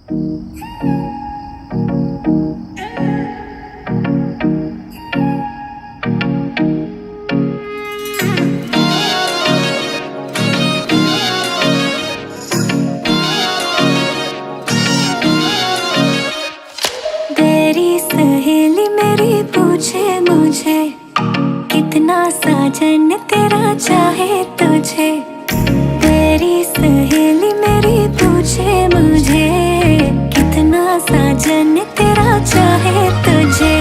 तेरी सहेली मेरी पूछे मुझे कितना साजन तेरा चाहे तुझे। तेरी सहेली मेरी पूछे मुझे कितना साजन तेरा चाहे तुझे।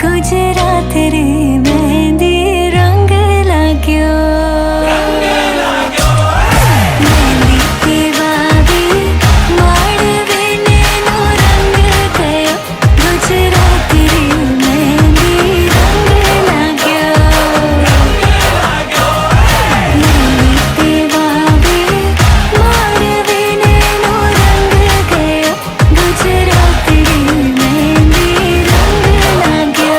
गुजरात रे मेहंदी रंग लाग्यो, मेहंदी की वावी माड़वे नो रंग गयो। गुजरात रे मेहंदी रंग लाग्यो, मेहंदी की वावी माड़वे नो रंग गयो। गुजरात रे मेहंदी रंग लाग्यो।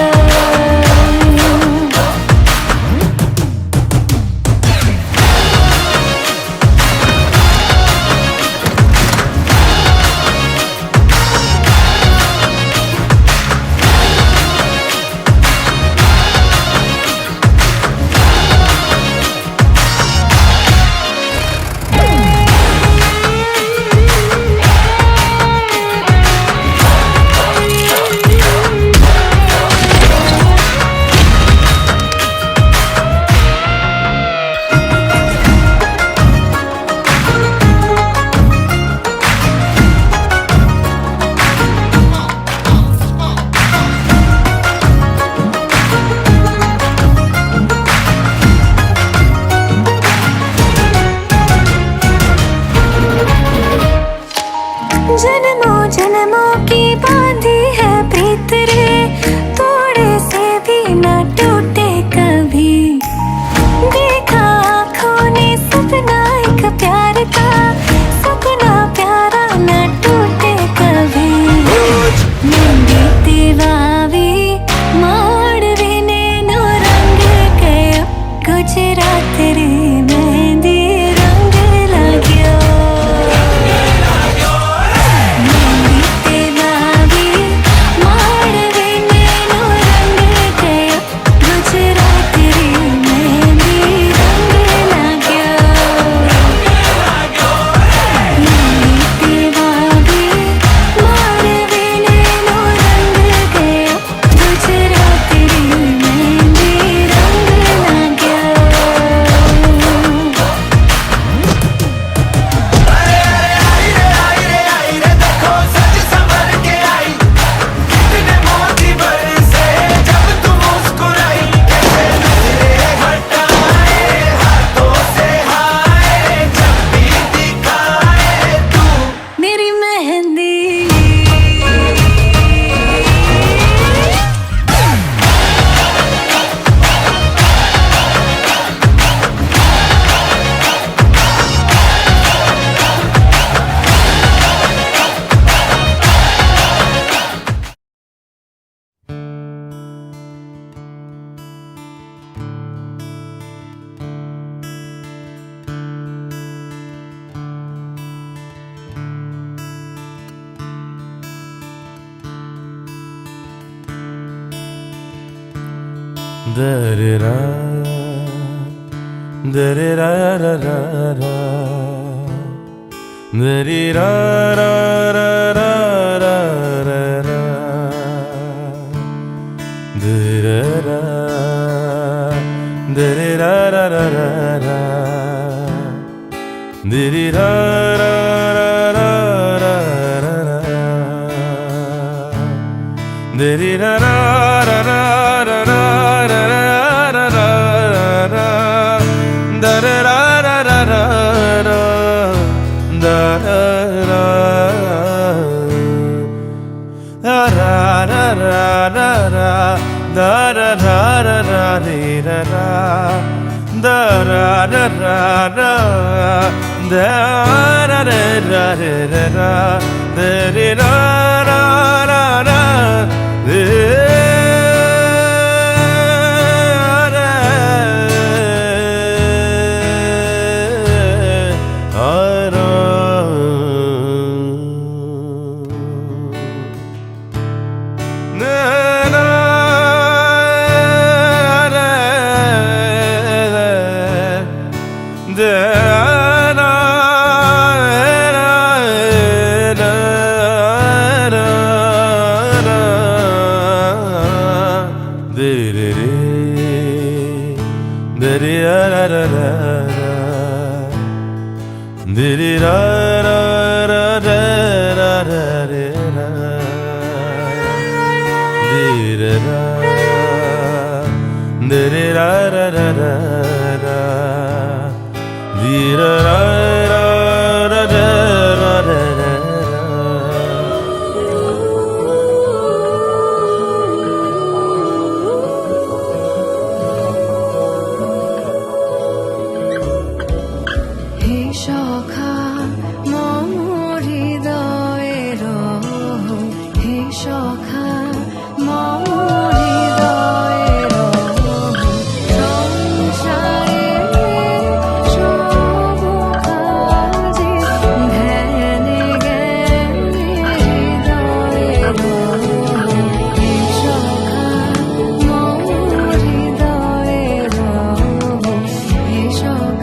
जन्मों जन्मों की बांधी है प्रीत रे, थोड़े से भी न टूटे कभी। देखा आँखों ने सपना एक प्यार का, सपना प्यारा न टूटे कभी। मेहंदी दीवावी माड़वे नो रंग गयो। गुजरात रे मेहंदी रंग लाग्यो। Da-da-da, da-da-da-da-da-da, da-da-da-da-da-da-da, da-da-da, da-da-da-da-da-da, da হে সখা মম হৃদয়ের হে সখা মম হৃদয়ের সংসারে সব কাজে ধ্যানে জ্ঞানে হৃদয়ের হে সখা মম হৃদয়ের হে সখা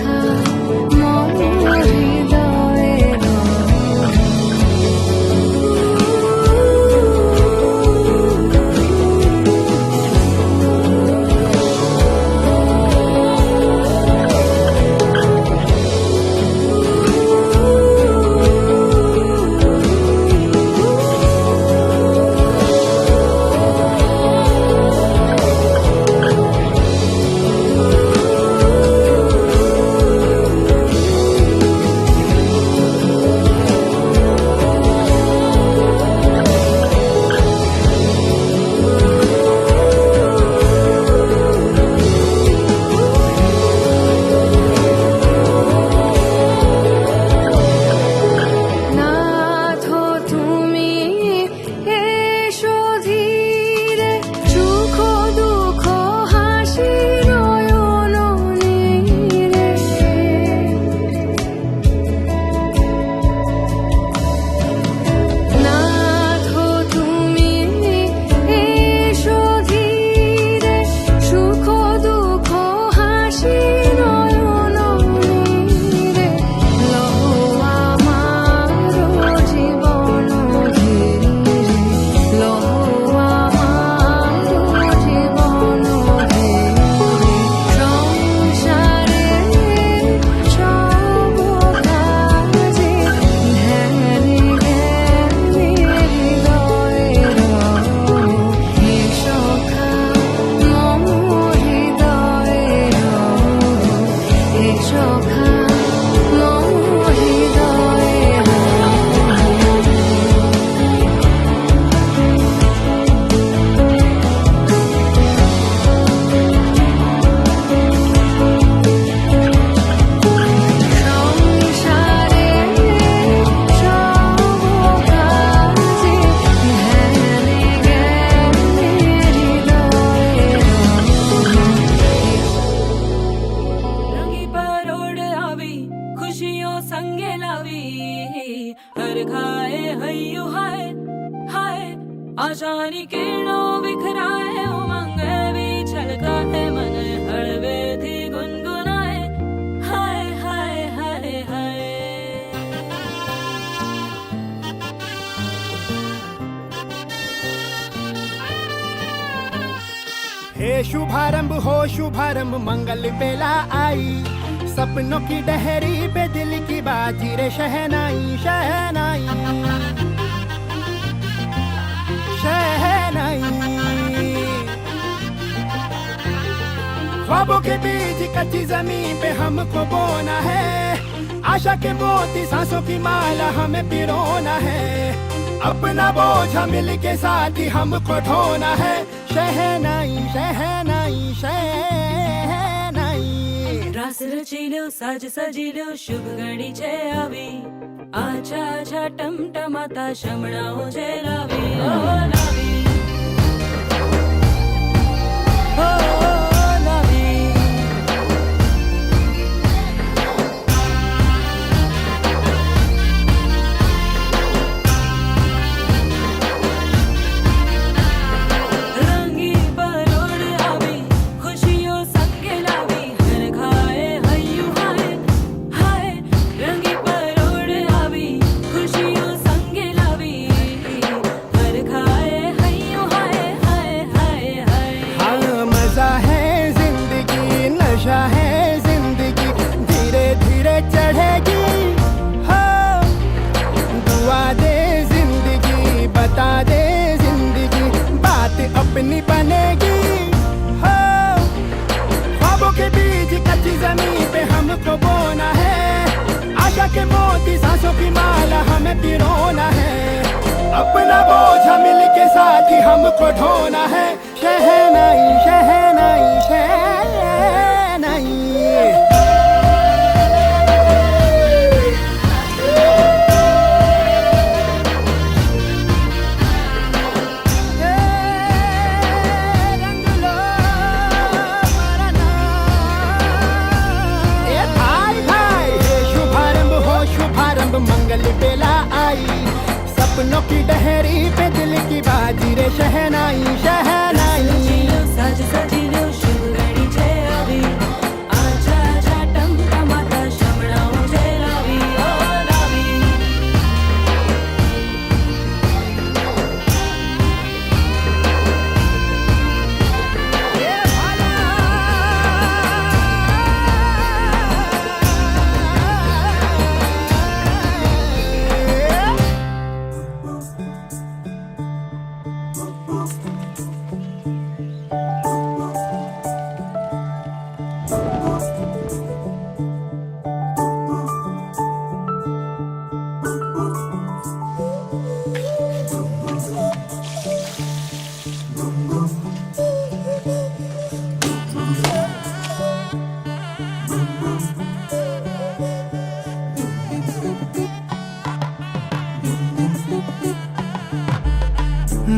आशानी किरणों बिखराए उमंग भी छलकाए मन हड़वे थी गुनगुनाए हाय हाय हाय हाय हे शुभारंभ मंगल बेला आई सपनों की डहरी पे दिल की बाजी रे शहनाई शहनाई शहनाई ख्वाबों के बीच कच्ची जमीन पे हमको बोना है आशा के मोती सांसों की माला हमें पिरोना है अपना बोझा मिल के साथ ही हमको ढोना है शहनाई शहनाई शहनाई रास रचीलो साज सजीलो शुभ घड़ी छे आवी आछा टमटमाता शमणाओ जे लावी ओ लावी ओ लावी रंगी परोड़ आवी खुशियों संगे लावी हर खाए हयू हाय हाय रंगी परोड़ आवी खुशियों संगे लावी हर खाए हयू हाय हाय हाय हाय हाँ मजा है जिंदगी नशा है जिंदगी धीरे धीरे चढ़ेगी हाँ दुआ दे जिंदगी बता दे जिंदगी बात अपनी बनेगी हाँ ख्वाबों के बीज कच्ची जमीन पे हमको बोना है आशा के मोती सांसों की माला हमें पिरोना है अपना बोझ मिल के साथ ही हमको ढोना है शहनाई शहनाई शहनाई रंग लो मरना ए भाई भाई शुभारंभ मंगल बेला आई सपनों की डहरी पे दिल की बाजी रे शहनाई शहनाई सजीलो साज सजीलो शुभ घड़ी छे आवी आछा आछा टमटमाता शमणाओ जे लावी ओ लावी ए भाला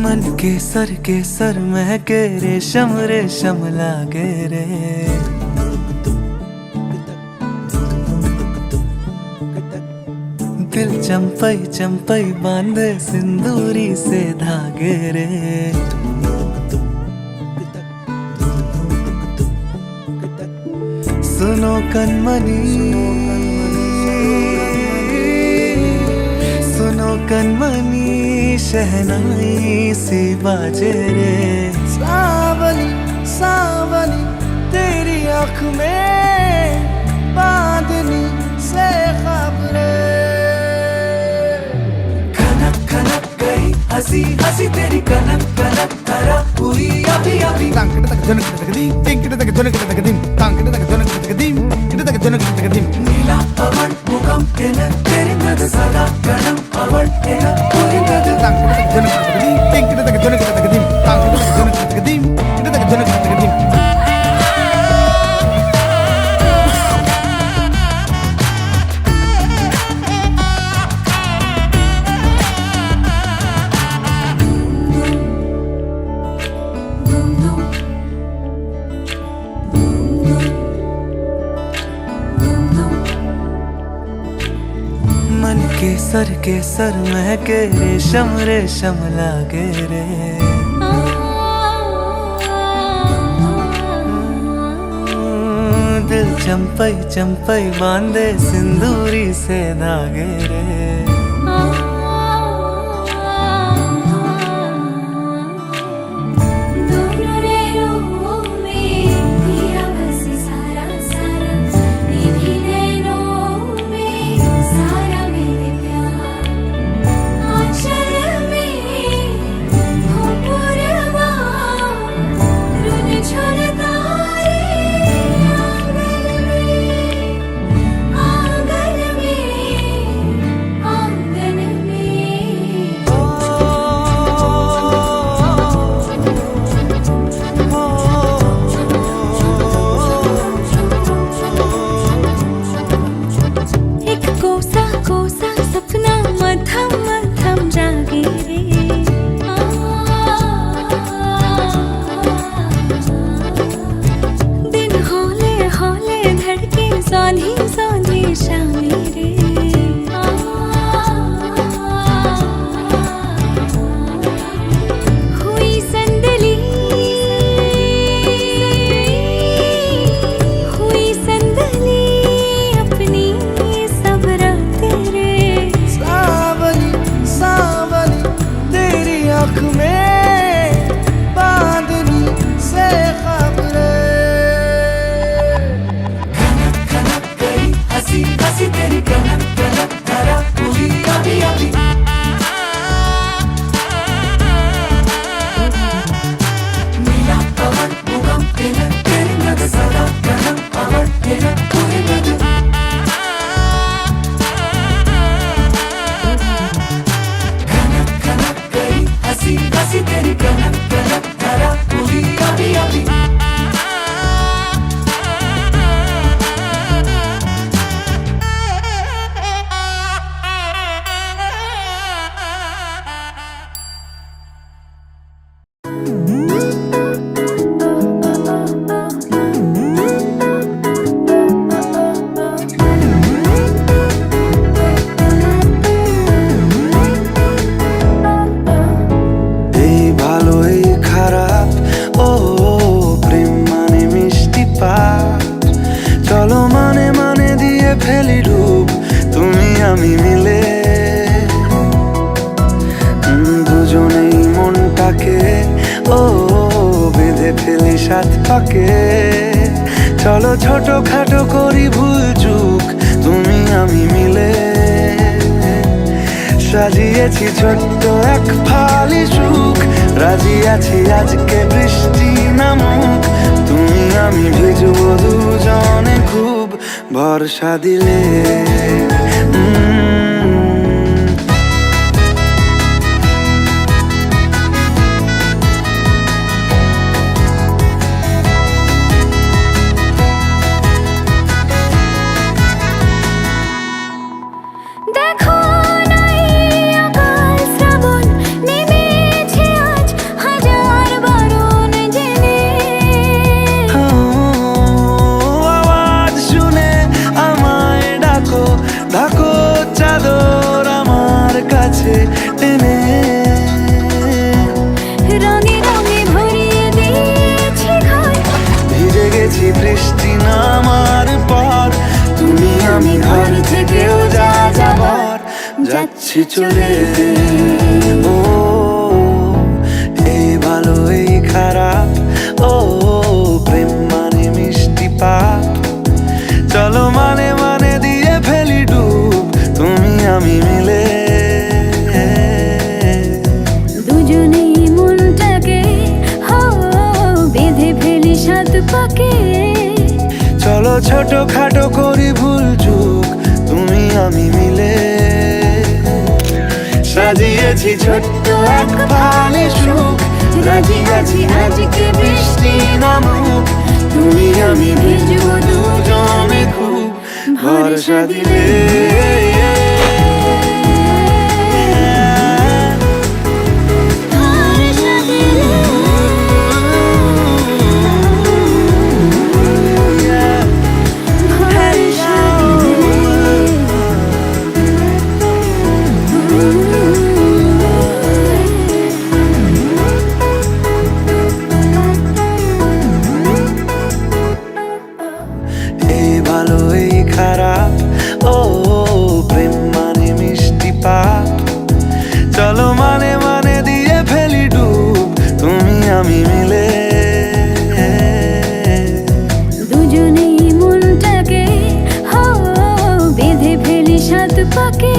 मन के सर महके रेशम रेशम लागे रे दिल चंपई चंपई बांधे सिंदूरी से धागे रे सुनो कनमनी सुनो कनमनी शहनाई सी बाजे रे सावली सावली तेरी आँख में बांधनी से खबरे खनक खनक गई हंसी हंसी तेरी कनक कनक करा हुई अभी अभी नीला पवन मुखम तेरी नद सदा गणम पवन पूरी नद मन के सर महके रेशम रेशम लागे रे दिल चंपई चंपई बांधे सिंदूरी से धागे रे সাজিয়েছি ছোট্ট এক ফালি সুখ, রাজি আছি আজকে বৃষ্টি নামুক, তুমি আমি ভিজবো দুজনে খুব ভরসা দিলে। দেখো না এই আকাল শ্রাবণ, নেমেছে আজ হাজার বারণ জেনে। আওয়াজ শুনে আমায় ডাকো, ডাকো চাদর আমার কাছে টেনে। রঙে রঙে ভরিয়ে দিয়েছি ঘর, ভিজে গেছি বৃষ্টি নামার পর, তুমি আমি ঘর থেকেও যা যাবার যাচ্ছি চলে। ও এই ভালো এই খারাপ, ও প্রেম মানে মিষ্টি পাপ, চলো মানে মানে দিয়ে ফেলি ডুব, তুমি আমি মিলে। দুজনেই মনটাকে বেঁধে ফেলি সাত পাকে। চলো ছোট খাটো করি ভুল চুক, তুমি আমি মিলে। সাজিয়েছি ছোট্ট এক ফালি সুখ, রাজি আছি আজকে বৃষ্টি নামুক, তুমি আমি ভিজবো দুজনে খুব ভরসা দিলে। ভরসা দিলে, ভরসা এই ভালো এই খারাপ, ও প্রেম মানে মিষ্টি পাপ, চলো মানে মানে দিয়ে ফেলি ডুব, তুমি আমি মিলে। দুজনেই মনটাকে বেঁধে ফেলি সাত পাকে।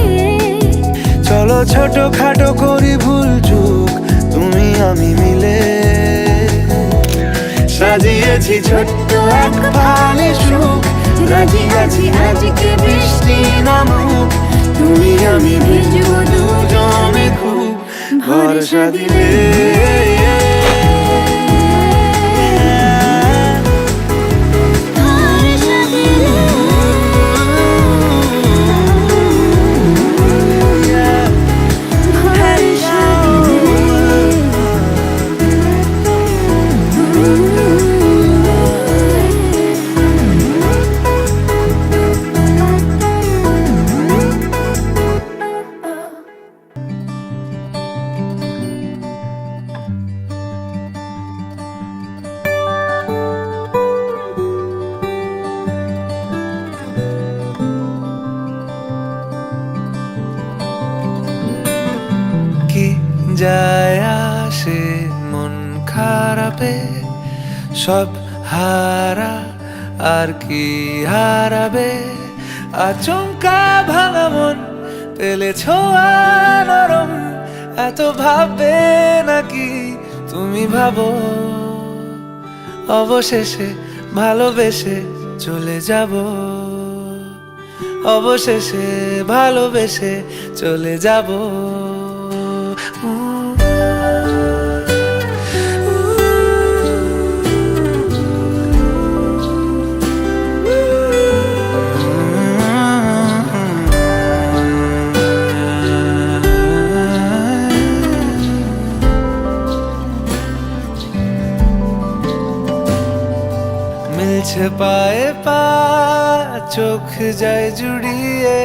চলো ছোট খাটো করি ভুল চুক, তুমি আমি মিলে। সাজিয়েছি ছোট্ট এক ফালি সুখ, রাজি আছি আজকে বৃষ্টি নামুক, তুমি আমি ভিজবো দুজনে খুব ভরসা দিলে। ভরসা দিলে, ভরসা কি যায় আসে মন খারাপে, সব হারা আর কি হারাবে, আচমকা ভাঙা মন পেলে ছোঁয়া নরম, এত ভাববে নাকি তুমি ভাবো, অবশেষে ভালোবেসে চলে যাব, অবশেষে ভালোবেসে চলে যাব। মিলছে পায়ে পা, চোখ যায় জুড়িয়ে,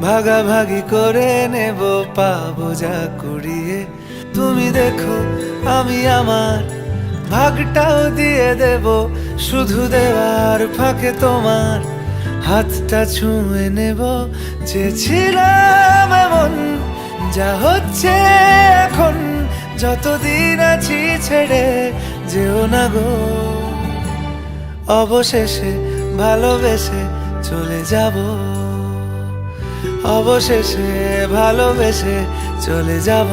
ভাগাভাগি করে নেব পাবো যা কুড়িয়ে। তুমি দেখো আমি আমার ভাগটাও দিয়ে দেব, শুধু দেওয়ার ফাঁকে তোমার হাতটা ছুঁয়ে নেব। চেয়েছিলাম এমন যা হচ্ছে এখন, যতদিন আছি ছেড়ে যেও না গো, অবশেষে ভালোবেসে চলে যাব, অবশেষে ভালোবেসে চলে যাব।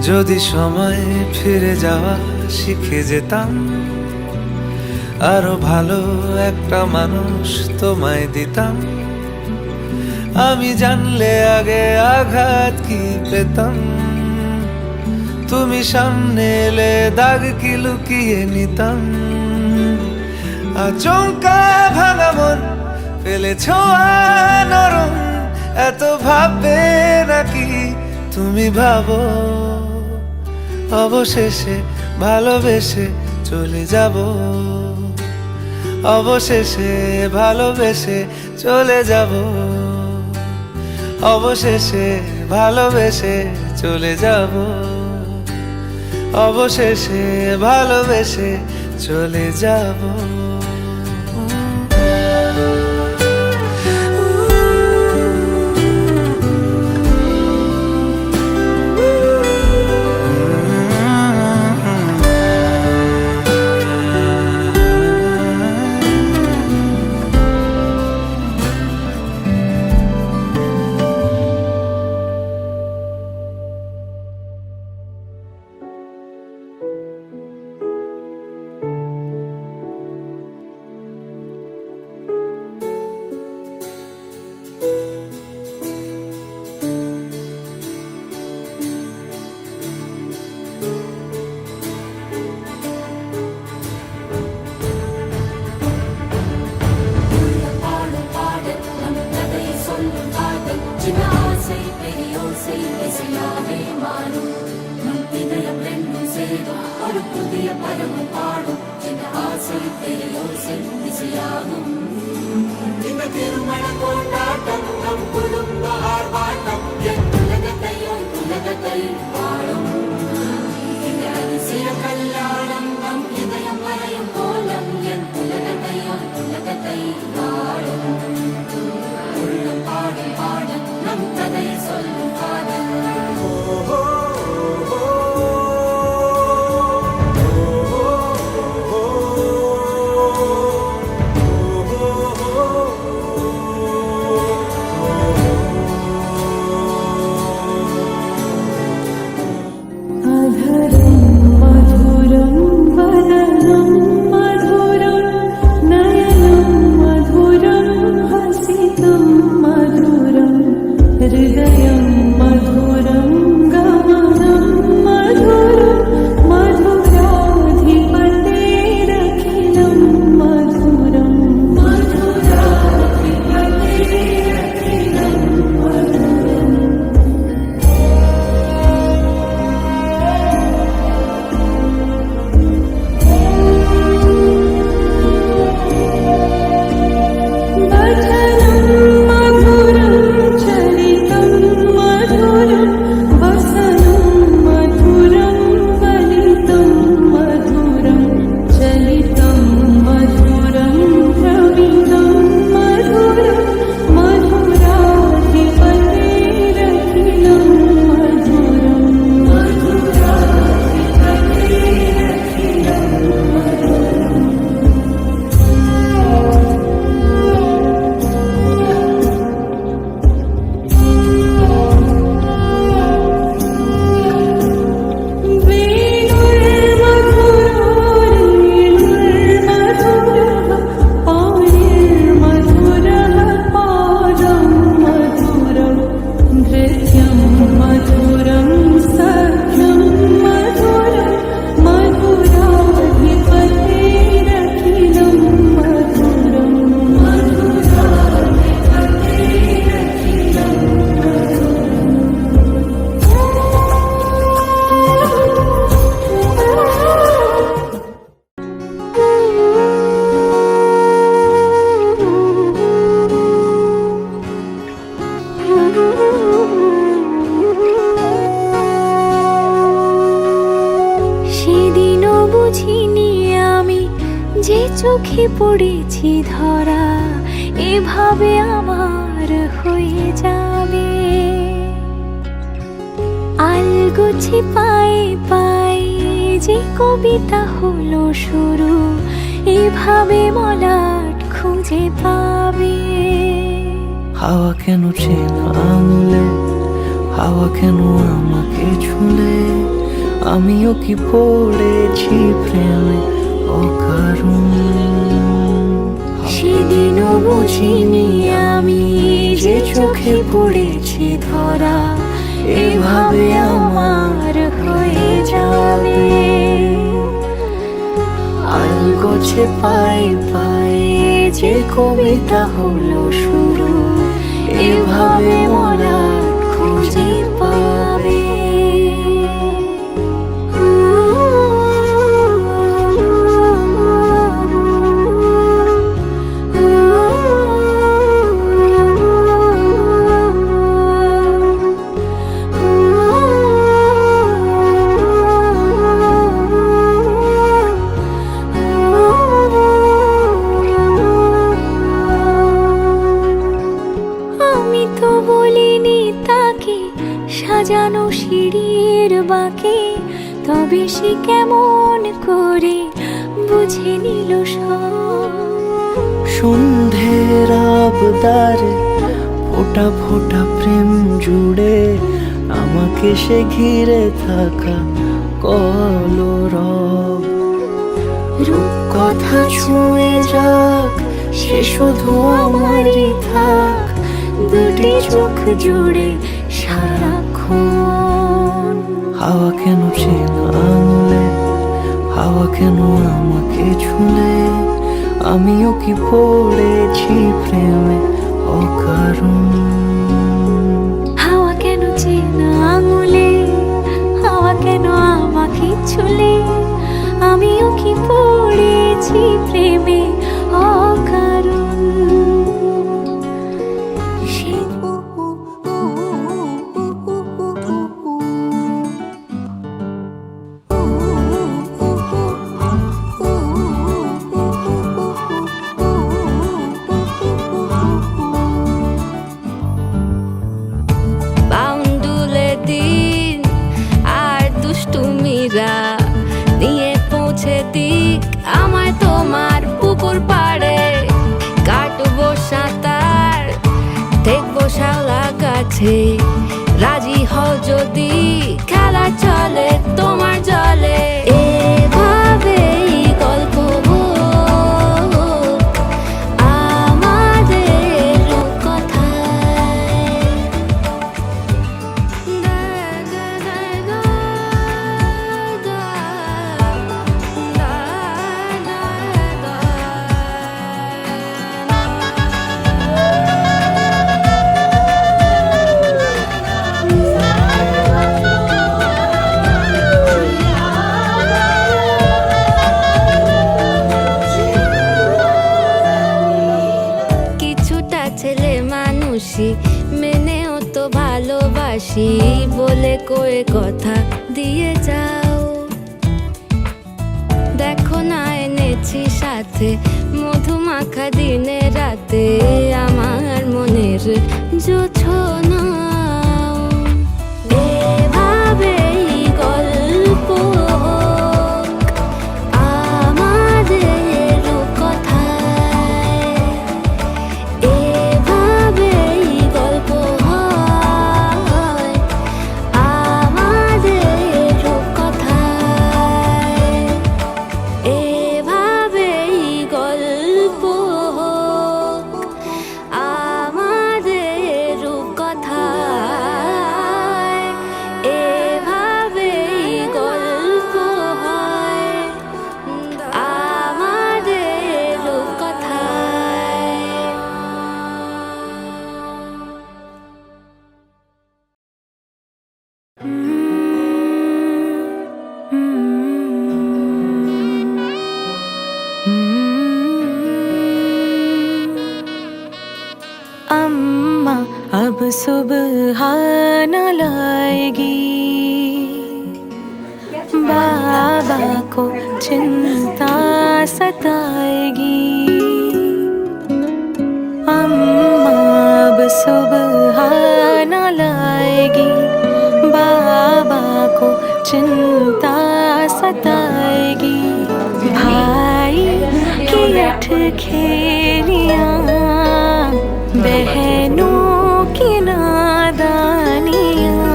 যদি সময় ফিরে যাওয়া শিখে যেতাম, আরো ভালো একটা মানুষ তোমায় দিতাম। আমি জানলে আগে আঘাত কি পেতাম, তুমি সামনে এলে দাগ কি লুকিয়ে নিতাম। আচমকা ভাঙা মন ফেলেছ নরম, এত ভাববে নাকি তুমি ভাবো। অবশেষে ভালোবেসে চলে যাব, অবশেষে ভালোবেসে চলে যাব, অবশেষে ভালোবেসে চলে যাব, অবশেষে ভালোবেসে চলে যাব। চোখে পড়েছি ধরা এভাবে আমার হয়ে যাবে। আলগোছে পায়ে পায়ে যে কবিতা হলো শুরু, এভাবে মলাট খুঁজে পাবে। হাওয়া কেন চেনা আঙুলে, হাওয়া কেন আমাকে ছুলে, আমিও কি পড়েছি প্রেমে অকারণ। সেদিনও বুঝিনি আমি যে চোখে পড়েছি ধরা এভাবে আমার হয়ে যাবে। আলগোছে পায়ে পায়ে যে কবিতা হলো শুরু, এভাবে মলাট খুঁজে পাবে। আমি তো বলিনি তাকে সাজানো সিঁড়ির বাঁকে, তবে সে কেমন করে বুঝে নিল সব। সন্ধ্যের আবদারে ফোটা ফোটা প্রেম জুড়ে, আমাকে সে ঘিরে থাকা কলরব। রূপকথা ছুঁয়ে যাক সে শুধু আমারই থাক, দুটি চোখ জুড়ে সারাক্ষণ। হাওয়া কেন চেনা আঙুলে, হাওয়া কেন আমাকে ছুলে, আমিও কি পড়েছি প্রেমে অকারণ। হাওয়া কেন চেনা আঙুলে, হাওয়া কেন আমাকে ছুলে, আমিও কি পড়েছি প্রেমে অকারণ। বাউন্ডুলে দিন আর দুষ্টুমিরা নিয়ে পৌঁছে দিক আমায় তোমার পুকুর পাড়ে। কাটবো সাঁতার, দেখবো শাওলা গাছে, রাজি হও যদি খেলা চলে তোমার জলে। এভাবেই গল্প হোক আমাদের কথায়। কিছুটা ছেলে মানুষই মেনেও তো ভালোবাসি বলে কয়ে কথা দিয়ে যাও। দেখো না এনেছি সাথে মধুমাখা দিনে রাতে আমার মনের জোছনা। এভাবেই গল্প হোক আমাদের কথায়। এভাবেই গল্প হয় আমাদের কথায়। এভাবেই গল্প হোক আমাদের কথায়। এভাবেই গল্প হয় আমাদের কথায়। अम्मा अब सुबह लाएगी, बाबा को चिंता सताएगी। अम्मा अब सुबह न लाएगी, बाबा को चिंता सताएगी। भाई की अटखेलियाँ, बहनों की नादानियाँ,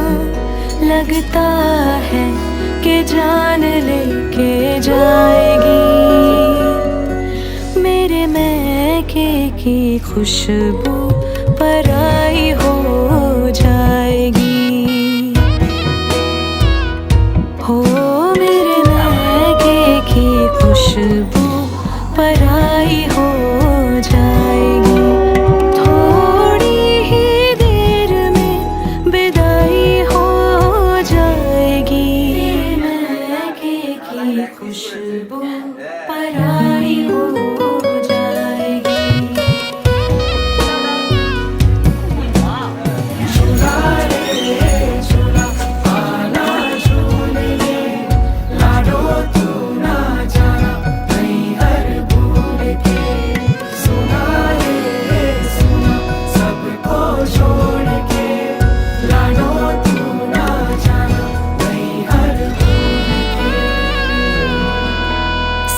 लगता है कि जान लेके जाएगी। मेरे मैके की खुशबू पराई हो जाएगी। हो मेरे मैके की खुशबू पराई हो जाएगी। थोड़ी ही देर में विदाई हो जाएगी। मेरे मैके की खुशबू पराई हो जाएगी।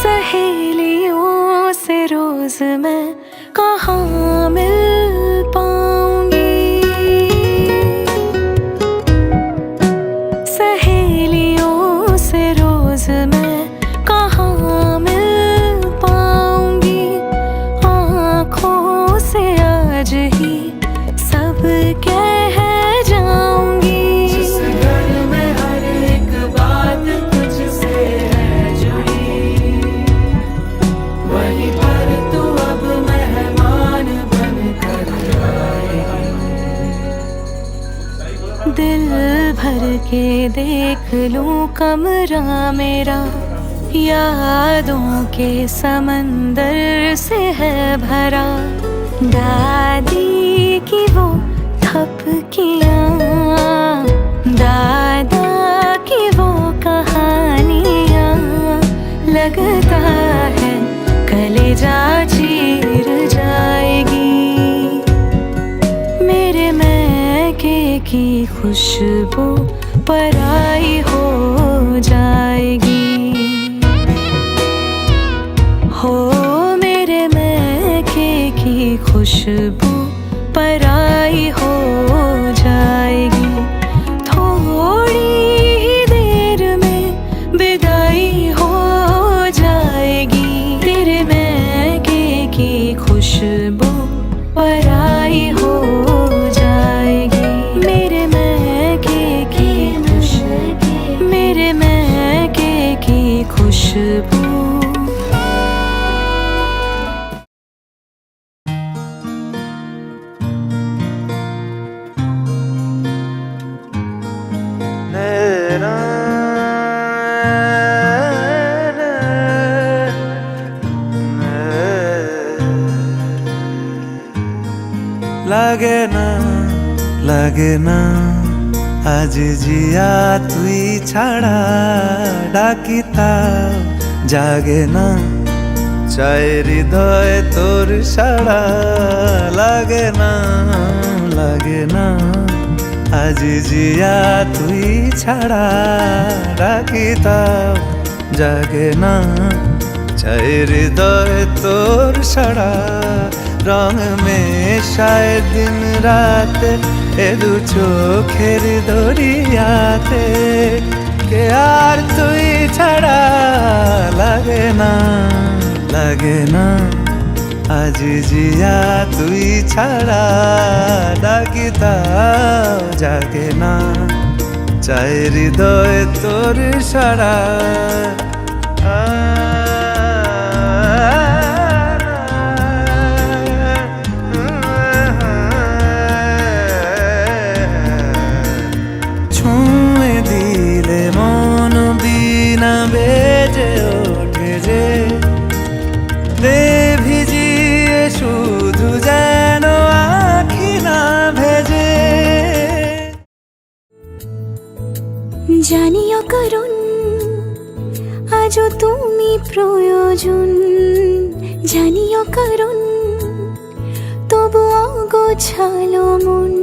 सहेलियों से रोज मैं कहाँ मिल पाऊंगी। सहेलियों से रोज मैं कहाँ मिल पाऊंगी। आँखों से आज ही सब कह जाऊंगी। जिस घर में हर एक बात तुझसे है जुड़ी, वहीं पर तू अब मेहमान बनकर आएगी। दिल भर के देख लूं कमरा मेरा, यादों के समंदर से है भरा। दादी की वो थपकियाँ, दादा की वो कहानियाँ, लगता है कलेजा चीर जाएगी। मेरे मैके की खुशबू पराई हो जाएगी। हो मेरे मैके की खुशबू पराई हो जाएगी। थोड़ी ही देर में विदाई हो जाएगी। तेरे मैके की खुशबू पराई हो जाएगी। मेरे मैके की खुशबू, मेरे मैके की खुशबू। লাগে না আজ জিয়া তুই ছাড়া, ডাকিতা জাগে না চায় হৃদয় তোর সাড়া। লাগে না আজ জিয়া তুই ছাড়া, ডাকিতা জাগে না চায় হৃদয় তোর সাড়া। রং মেশায় দিন রাত এ দু চোখের দরিয়াতে, কে আর তুই ছাড়া। লাগে না আজ জিয়া তুই ছাড়া, ডাকিতাও জাগে না চায় হৃদয় তোর সাড়া। বেজে ওঠে যে দে ভিজিয়ে শুধু যেন আখি না ভেজে। জানিও করুন আজও তুমি প্রয়োজন জানিও কারণ, তবু অগোছালো মন।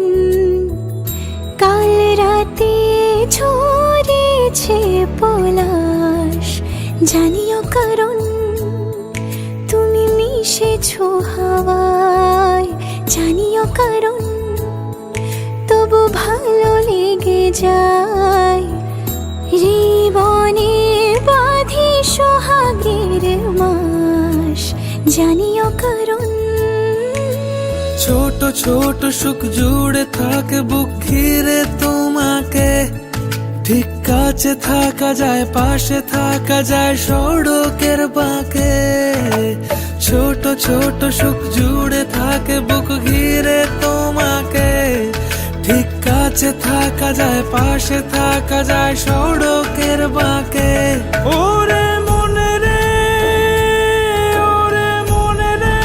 কাল রাতে ঝরেছে পলাশ জানিও কারণ, তুমি মিশেছো হাওয়ায় জানিও কারণ, তবু ভালো লেগে যায়। জীবনে বাঁধি সোহাগের মাস জানিও কারণ। ছোট ছোট সুখ জুড়ে থাকে বুক ঘিরে তোমাকে, ঠিক কাছে থাকা যায়, পাশে থাকা যায় সড়কের বাঁকে। ছোট ছোট সুখ জুড়ে থাকে বুক ঘিরে তোমাকে, ঠিক কাছে থাকা যায়, পাশে থাকা যায় সড়কের বাঁকে। ওরে মনে রে, ওরে মনে রে,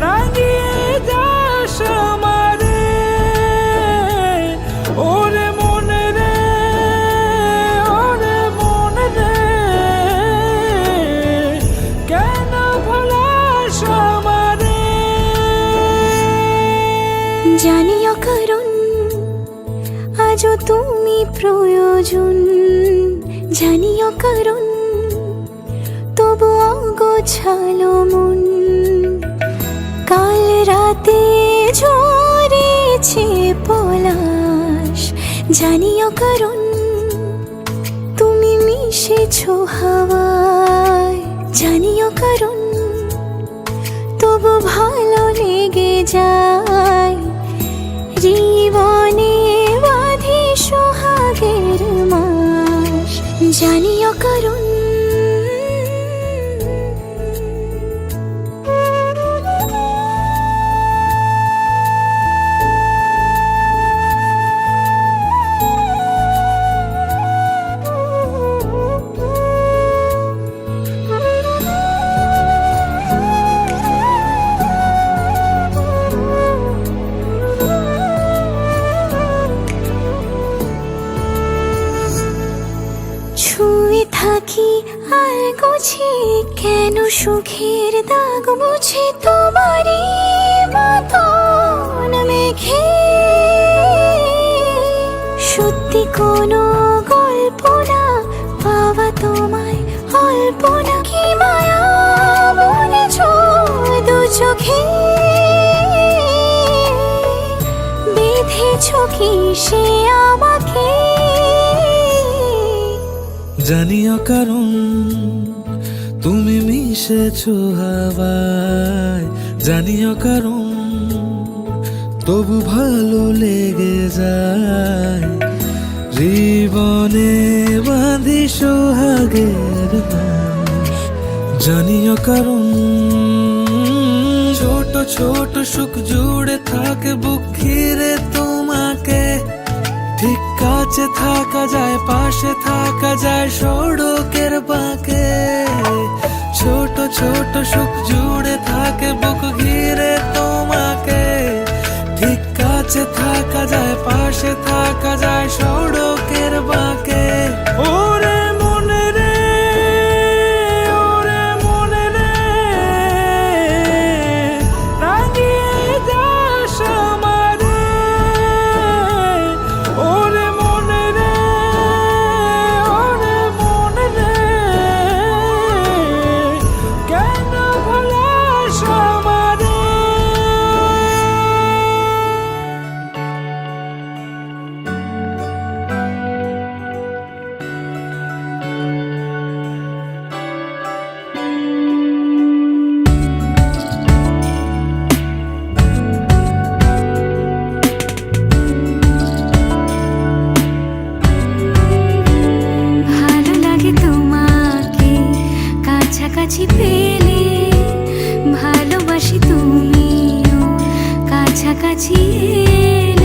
রাঙিয়ে যাস আমারে। ওরে মনে রে, ওরে মনে রে, কেন ভোলাস আমারে। জানিও কারণ, আজও তুমি প্রয়োজন জানিও কারণ, তবু অগোছালো মন। কাল রাতে ঝরেছে পলাশ জানিও কারণ, তুমি মিশেছো হাওয়ায় জানিও কারণ, তবু ভালো লেগে যায়। জীবনে বাঁধি সোহাগের মাস জানিও কারণ। ছুঁয়ে থাকি আর গোছে কেন সুখের দাগ মুছে তোমারই মতন মেঘে। সত্যি কোনো গল্প না পাওয়া তোমায় অল্প না, কি মায়া বলেছ দু চোখে। বেঁধেছ কি সে আমাকে জানিও কারণ, তুমি মিশেছো হাওয়ায় জানিও কারণ, তবু ভালো লেগে যায়। জীবনে বাঁধি সোহাগের মাস জানিও কারণ। ছোট ছোট সুখ জুড়ে থাকে বুক ঘিরে তোমাকে, ঠিক কাছে থাকা যায়, পাশে থাকা যায় সড়কের বাঁকে। ছোট ছোট সুখ জুড়ে থাকে বুক ঘিরে তোমাকে, ঠিক কাছে থাকা যায়, পাশে থাকা যায় সড়কের বাঁকে। ওরে মনে রে, ওরে মনে রে, রাঙিয়ে যাস আমারে। ওরে মনে রে, ওরে মনে রে, কেন ভোলাস আমারে। ভালো লাগে তোমাকে কাছাকাছি পেলে, ভালোবাসি তুমিও কাছাকাছি এলে।